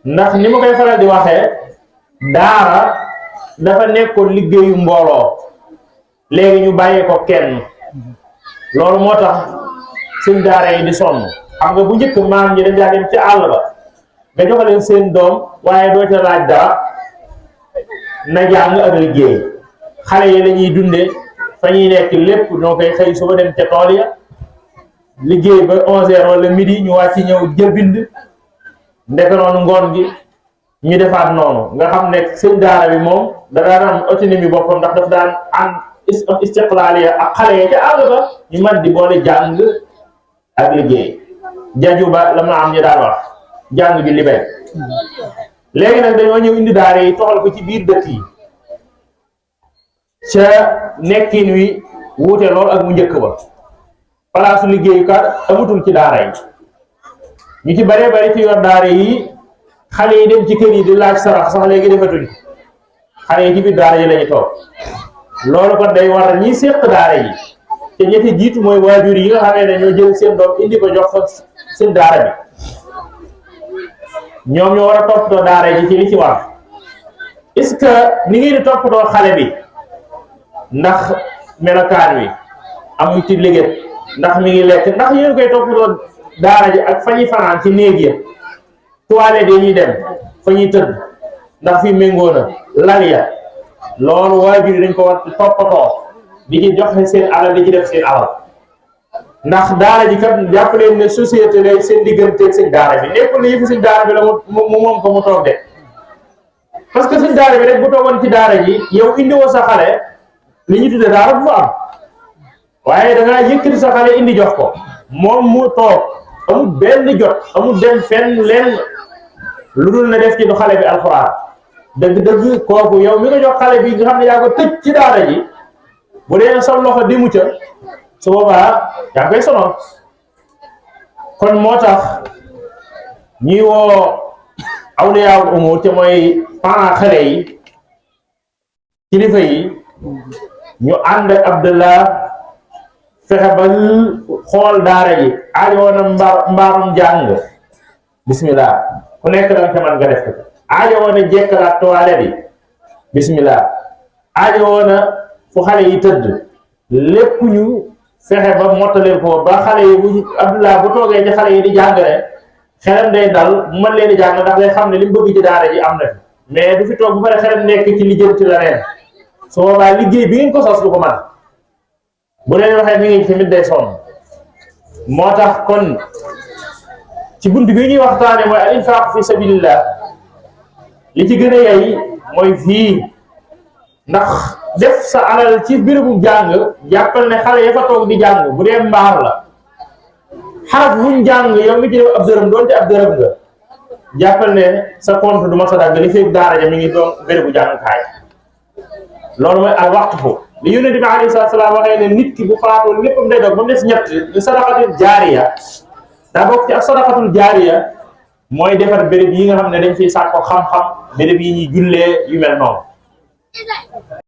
ndax ni ma koy faral di waxee daara dafa nekkoon liggéeyu mbooloo léegi ñu bàyyee ko kenn loolu moo tax seen daara yi di sonn xam nga bu njëkk maam ñi dañ daa dem ci àll ba nga jox leen seen doom waaye doo ca laaj dara na jàng ak liggéey xale yi lañuy dunde fa ñuy nekk lépp ñoo koy xëy suba dem ca tool ya liggéey ba 11h wala midi ñu wàcc ñëw jël bind ndek noonu ngoon gi ñu defaat noonu nga xam ne seen daara bi moom da daan am autonomie boppam ndax daf daan am istiqlaaliya ak xale yi ca àll ba ñu mat di boole jàng ak liggéey jaju ba la ma am ñu daan wax jàng bi libéré léegi nag dañoo ñëw indi daara yi toxal ko ci biir dëkk yi ca nekkin wi wuute lool ak mu njëkk ba palaasu liggéeyukat amatul ci daara yi ñu ci bare bari ci yor daara yi xale yi dem ci kër yi di laaj sarax sax léegi defatuñ xale yi ci biir daara yi lañu toog loolu kon day war ñi séq daara yi te ñetti jiitu mooy waajur yi nga xam ne dañoo jël seen doom indi ko jox ko seen daara bi ñoom ñoo war a toppatoo daara ji ci li ci war est-ce que ni ngi di toppatoo xale bi ndax melokaan wi amuñ ci liggéey ndax mi ngi lekk ndax yéen koy toppatoo daara ji ak fa ñuy fanaan ci néeg ya toilette yi ñuy dem fa ñuy tëdd ndax fi méngoo na lal ya loolu waajur yi dañ ko war toppatoo di ci joxe seen alal di ci def seen alal ndax daara ji kat jàpp leen ne société lay seen digganteeg seen daara bi nekkul ne yëfu seen daara bi la mu moom ko mu toog de parce que seen daara bi rek bu toogoon ci daara ji yow indiwoo sa xale li ñu tudde daara bu fa am waaye dangaa yëkkati sa xale indi jox ko moom mu toog amul benn jot amul dem fenn leen lu dul na def ci du xale bi alxuraan dëgg-dëgg kooku yow mi nga jox xale bi nga xam ne yaa ko tëj ci daara ji bu dee sa loxo di mucca su boobaa yaa koy sonal kon moo tax ñuy woo awliyaa umur te mooy parents xale yi kilifa yi ñu ànd ak Abdallah fexe ba xool daara ji aajowoo na mbaarum jàng bismillah ku nekk danga ca man nga def ko aajowoo na jekkalaat toilette yi bismillah aajowoo na fu xale yi tëdd lépp ñu fexe ba mottaleen ko ba xale yi bu Abdallah bu toogee ci xale yi di jàngale xelam day dal mu mën leen di jàng ndax day xam ne li mu bëgg ci daara ji am na fi mais du fi toog bu pare xelam nekk ci li jëm ci la neen su boobaa liggéey bi ngeen ko sos du ko man bu leen waxee mi ngi tamit day sonn moo tax kon ci bunt bi ñuy waxtaane mooy al infaq fi sabilillah li ci gën a yey mooy fii ndax def sa alal ci bérébu jàng jàppal ne xale ya fa toog di jàng bu dee mbaar la xaraf buñ jàng yow mi ci def ab dërëm doonte ab dërëm nga jàppal ne sa compte du ma sa dagg li fekk daara ja mi ngi doon bérébu jàngkaay loolu mooy al waqfu li yonent bi alayhi salaam waxee ne nit ki bu faatoo léppam day dog ba mu des ñett ñu sadaqatul jaariya daa bokk ci ak sadaqatul jaariya mooy defar béréb yi nga xam ne dañ fiy sàkko xam-xam béréb yi ñuy jullee yu mel noonu